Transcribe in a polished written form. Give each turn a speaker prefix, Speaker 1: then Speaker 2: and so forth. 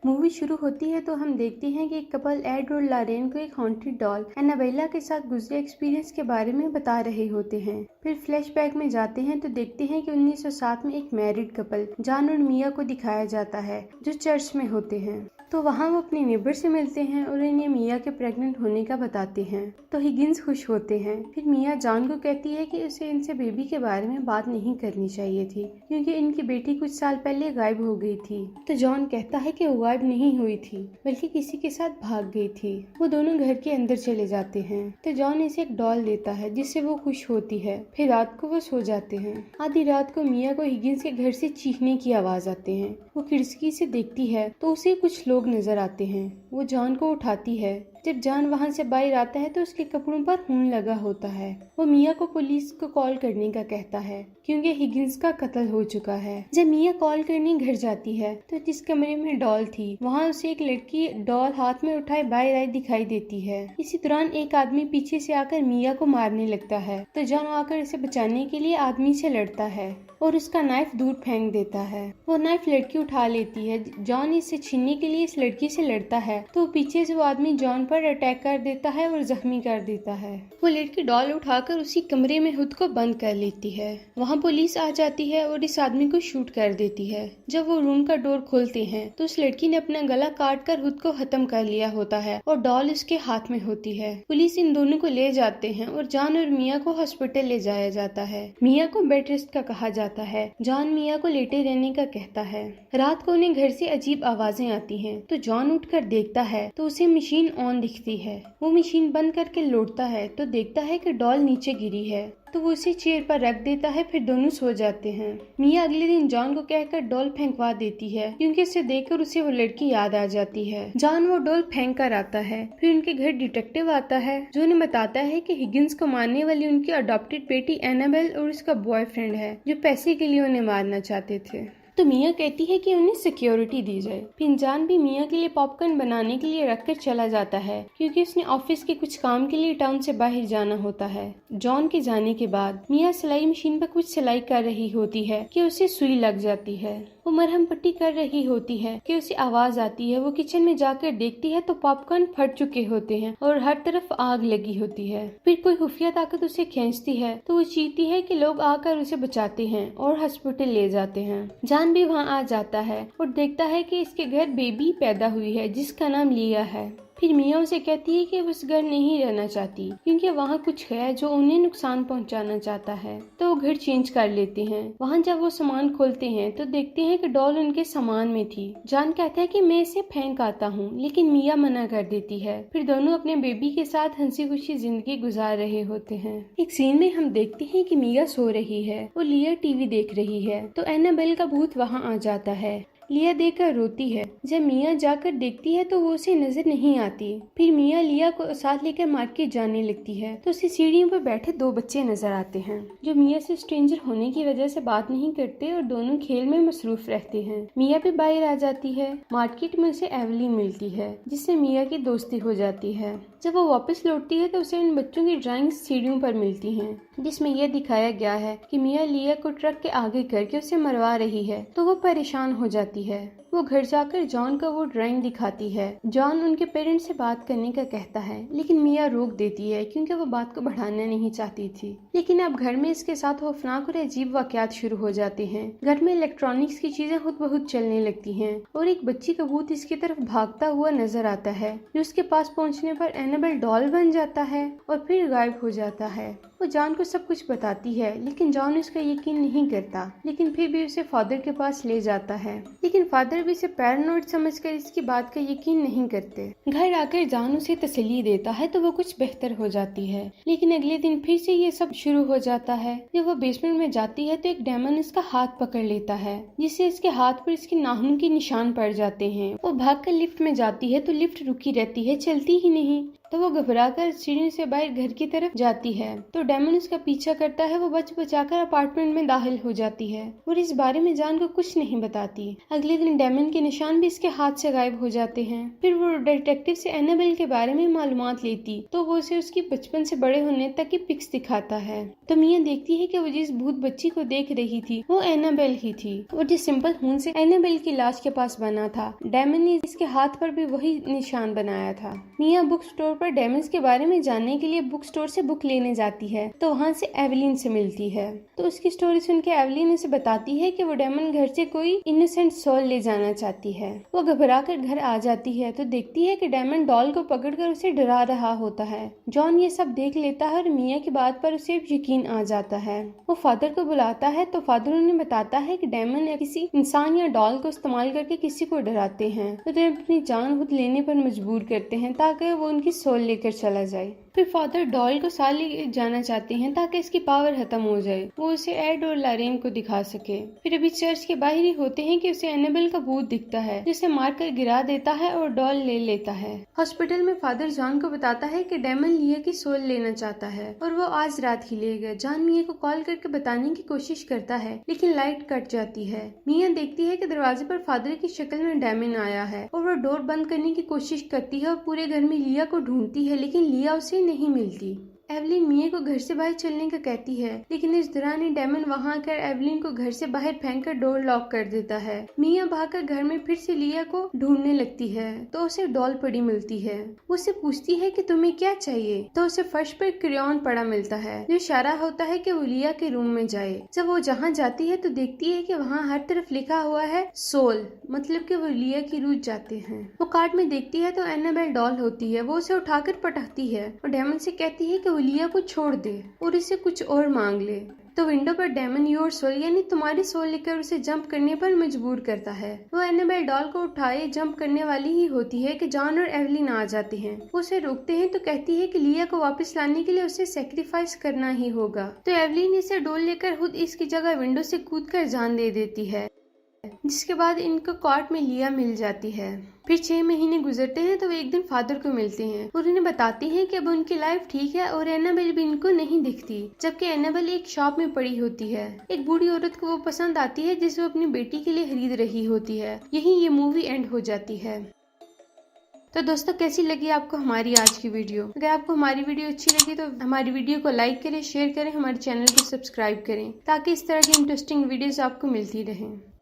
Speaker 1: Movie शुरू होती है तो हम देखते हैं कि एक कपल एड और लॉरेन को एक हॉन्टेड डॉल एनाबेला के साथ गुजरे एक्सपीरियंस के बारे में बता रहे होते हैं। फिर फ्लैशबैक में जाते हैं तो देखते हैं कि 1907 में एक मैरिड कपल जॉन और मिया को दिखाया जाता है जो चर्च में होते हैं। तो वहाँ वो अपने नेबर से मिलते हैं और इन्हें मिया के प्रेग्नेंट होने का बताते हैं। तो हिगिंस खुश होते हैं। फिर मिया जॉन को कहती है कि उसे इनसे बेबी के बारे में बात नहीं करनी चाहिए थी क्योंकि इनकी बेटी कुछ साल पहले गायब हो गई थी। तो जॉन कहता है कि वो गायब नहीं हुई थी बल्कि किसी के साथ भाग गई थी। वो दोनों घर के अंदर चले जाते हैं। तो जॉन इसे एक डॉल देता है जिससे वो खुश होती है। फिर रात को वो सो जाते हैं। आधी रात को मिया को हिगिंस के घर से चीखने की आवाज आते हैं। वो खिड़की से देखती है तो उसे कुछ लोग नजर आते हैं। वो जॉन को उठाती है। जब जॉन वहाँ से बाहर आता है तो उसके कपड़ों पर खून लगा होता है। वो मिया को पुलिस को कॉल करने का कहता है क्योंकि हिगिंस का कत्ल हो चुका है। जब मिया कॉल करने घर जाती है तो जिस कमरे में डॉल थी वहाँ उसे एक लड़की डॉल हाथ में उठाए बाहर आई दिखाई देती है। इसी दौरान एक आदमी पीछे से आकर मिया को मारने लगता है। तो जॉन आकर इसे बचाने के लिए आदमी से लड़ता है और उसका नाइफ दूर फेंक देता है। वो नाइफ लड़की उठा लेती है। जॉन इसे छीनने के लिए इस लड़की से लड़ता है तो पीछे से वो आदमी जॉन पर अटैक कर देता है और जख्मी कर देता है। वो लड़की डॉल उठाकर उसी कमरे में खुद को बंद कर लेती है। वहाँ पुलिस आ जाती है और इस आदमी को शूट कर देती है। जब वो रूम का डोर खोलते हैं तो उस लड़की ने अपना गला काट कर खुद को खत्म कर लिया होता है और डॉल उसके हाथ में होती है। पुलिस इन दोनों को ले जाते हैं और जॉन और मिया को हॉस्पिटल ले जाया जाता है। मिया को बेड रेस्ट का कहा जाता है। जॉन मिया को लेटे रहने का कहता है। रात को उन्हें घर से अजीब आवाजें आती हैं तो जॉन उठकर देखता है तो उसे मशीन ऑन दिखती है। वो मशीन बंद करके लौटता है तो देखता है कि डॉल नीचे गिरी है तो वो उसे चेयर पर रख देता है। फिर दोनों सो जाते हैं। मिया अगले दिन जॉन को कहकर डॉल फेंकवा देती है क्योंकि उसे देखकर उसे वो लड़की याद आ जाती है। जॉन वो डॉल फेंक कर आता है। फिर उनके घर डिटेक्टिव आता है जो उन्हें बताता है कि हिगिंस को मारने वाली उनकी अडॉप्टेड बेटी एनाबेल और उसका बॉयफ्रेंड है जो पैसे के लिए उन्हें मारना चाहते थे। तो मिया कहती है कि उन्हें सिक्योरिटी दी जाए। फिर जॉन भी मिया के लिए पॉपकॉर्न बनाने के लिए रखकर चला जाता है क्योंकि उसने ऑफिस के कुछ काम के लिए टाउन से बाहर जाना होता है। जॉन के जाने के बाद मिया सिलाई मशीन पर कुछ सिलाई कर रही होती है कि उसे सुई लग जाती है। वो मरहम पट्टी कर रही होती है कि उसे आवाज आती है। वो किचन में जाकर देखती है तो पॉपकॉर्न फट चुके होते हैं और हर तरफ आग लगी होती है। फिर कोई खुफिया ताकत उसे खींचती है तो वो चीखती है कि लोग आकर उसे बचाते हैं और हॉस्पिटल ले जाते हैं। जॉन भी वहाँ आ जाता है और देखता है कि इसके घर बेबी पैदा हुई है जिसका नाम लिया है। फिर मिया उसे कहती है कि वो उस घर नहीं रहना चाहती क्योंकि वहाँ कुछ है जो उन्हें नुकसान पहुँचाना चाहता है। तो वो घर चेंज कर लेते हैं। वहाँ जब वो सामान खोलते हैं तो देखते हैं कि डॉल उनके सामान में थी। जॉन कहता है कि मैं इसे फेंक आता हूँ लेकिन मिया मना कर देती है। फिर दोनों अपने बेबी के साथ हंसी खुशी जिंदगी गुजार रहे होते हैं। एक सीन में हम देखते हैं कि मिया सो रही है और लिया टीवी देख रही है तो एनाबेल का भूत वहाँ आ जाता है। लिया देखकर रोती है। जब मिया जाकर देखती है तो वो उसे नजर नहीं आती। फिर मिया लिया को साथ लेकर मार्केट जाने लगती है तो उसे सीढ़ियों पर बैठे दो बच्चे नजर आते हैं जो मिया से स्ट्रेंजर होने की वजह से बात नहीं करते और दोनों खेल में मसरूफ रहते हैं। मिया भी बाहर आ जाती है। मार्केट में उसे एवली मिलती है जिससे मिया की दोस्ती हो जाती है। जब वो वापस लौटती है तो उसे उन बच्चों की ड्राइंग सीढ़ियों पर मिलती हैं जिसमें यह दिखाया गया है कि मिया लिया को ट्रक के आगे करके उसे मरवा रही है तो वो परेशान हो जाती है। वो घर जाकर जॉन को वो ड्राइंग दिखाती है। जॉन उनके पेरेंट्स से बात करने का कहता है लेकिन मिया रोक देती है क्योंकि वो बात को बढ़ाना नहीं चाहती थी। लेकिन अब घर में इसके साथ खौफनाक और अजीब वाकयात शुरू हो जाते हैं। घर में इलेक्ट्रॉनिक्स की चीजें खुद ब खुद चलने लगती हैं और एक बच्ची का भूत इसकी तरफ भागता हुआ नजर आता है जो उसके पास पहुंचने पर एनाबेल डॉल बन जाता है और फिर गायब हो जाता है। वो जॉन को सब कुछ बताती है लेकिन जॉन उसका यकीन नहीं करता लेकिन फिर भी उसे फादर के पास ले जाता है। लेकिन फादर भी इसे पैरानॉइड समझकर इसकी बात का यकीन नहीं करते। घर आकर जॉन उसे तसल्ली देता है तो वो कुछ बेहतर हो जाती है। लेकिन अगले दिन फिर से ये सब शुरू हो जाता है। जब वो बेसमेंट में जाती है तो एक डेमन इसका हाथ पकड़ लेता है जिससे इसके हाथ पर इसके नाखून के निशान पड़ जाते हैं। वो भागकर लिफ्ट में जाती है तो लिफ्ट रुकी रहती है, चलती ही नहीं। तो वो घबराकर सीढ़ी से बाहर घर की तरफ जाती है तो डेमन उसका पीछा करता है। वो बच बचाकर अपार्टमेंट में दाखिल हो जाती है और इस बारे में जान को कुछ नहीं बताती। अगले दिन डेमन के निशान भी इसके हाथ से गायब हो जाते हैं। फिर वो डिटेक्टिव से एनाबेल के बारे में मालूमात लेती तो वो उसे उसकी बचपन से बड़े होने तक की पिक्स दिखाता है। तो मिया देखती है कि वो जिस भूत बच्ची को देख रही थी वो एनाबेल ही थी और जिस सिंपल खून से एनाबेल की लाश के पास बना था डेमन ने इसके हाथ पर भी वही निशान बनाया था। मिया बुक स्टोर पर डेमन के बारे में जानने के लिए बुक स्टोर से बुक लेने जाती है तो वहाँ से एवलिन से मिलती है। तो उसकी स्टोरी सुन के एवलिन उसे बताती है कि वो डेमन घर से कोई इनोसेंट सोल ले जाना चाहती है। वो घबरा कर घर आ जाती है तो देखती है कि डेमन डॉल को पकड़कर उसे डरा रहा होता है। जॉन ये सब देख लेता है और मिया की बात पर उसे यकीन आ जाता है। वो फादर को बुलाता है तो फादर उन्हें बताता है कि डेमन किसी इंसान या डॉल को इस्तेमाल करके किसी को डराते हैं तो उन्हें अपनी जान खुद लेने पर मजबूर करते हैं ताकि वो उनकी सोल लेकर चला जाए। फिर फादर डॉल को साथ ले जाना चाहते हैं ताकि इसकी पावर खत्म हो जाए, वो उसे एड और लारेन को दिखा सके। फिर अभी चर्च के बाहर ही होते हैं कि उसे एनाबेल का भूत दिखता है जिसे मारकर गिरा देता है और डॉल ले लेता है। हॉस्पिटल में फादर जॉन को बताता है कि डेमन लिया की सोल लेना चाहता है और वो आज रात ही लेगा। जॉन मिया को कॉल करके बताने की कोशिश करता है लेकिन लाइट कट जाती है। मिया देखती है कि दरवाजे पर फादर की शक्ल में डेमन आया है और वो डोर बंद करने की कोशिश करती है और पूरे घर में लिया को ढूंढती है लेकिन लिया उसे नहीं मिलती। एवलिन मिया को घर से बाहर चलने का कहती है लेकिन इस दौरान ही डेमन वहां आकर एवलिन को घर से बाहर फेंककर डोर लॉक कर देता है। मिया भागकर घर में फिर से लिया को ढूंढने लगती है तो उसे डॉल पड़ी मिलती है। वो उससे पूछती है कि तुम्हें क्या चाहिए तो उसे फर्श पर क्रेयॉन पड़ा मिलता है जो इशारा होता है कि वो लिया के रूम में जाए। जब वो जहाँ जाती है तो देखती है कि वहाँ हर तरफ लिखा हुआ है सोल, मतलब कि वो लिया की रूह जाते हैं। वो कार्ड में देखती है तो एनाबेल डॉल होती है। वो उसे उठाकर पटकती है और डेमन से कहती है कि लिया को छोड़ दे और इसे कुछ और मांग ले। तो विंडो पर डेमन योर सोल यानी तुम्हारी सोल लेकर उसे जंप करने पर मजबूर करता है। वो एनाबेल डॉल को उठाए जंप करने वाली ही होती है कि जॉन और एवलिन आ जाते हैं। वो उसे रोकते हैं तो कहती है कि लिया को वापस लाने के लिए उसे सेक्रीफाइस करना ही होगा। तो एवलिन इसे डोल लेकर खुद इसकी जगह विंडो से कूदकर जान दे देती है जिसके बाद इनको कोर्ट में लिया मिल जाती है। फिर 6 महीने गुजरते हैं तो वे एक दिन फादर को मिलते हैं और उन्हें बताते हैं कि अब उनकी लाइफ ठीक है और एनाबेल भी इनको नहीं दिखती, जबकि एनाबेल एक शॉप में पड़ी होती है। एक बूढ़ी औरत को वो पसंद आती है जिसे वो अपनी बेटी के लिए खरीद रही होती है। यही ये मूवी एंड हो जाती है। तो दोस्तों कैसी लगी आपको हमारी आज की वीडियो? अगर आपको हमारी वीडियो अच्छी लगी तो हमारी वीडियो को लाइक करें, शेयर करें, हमारे चैनल को सब्सक्राइब करें ताकि इस तरह की इंटरेस्टिंग वीडियोस आपको मिलती रहें।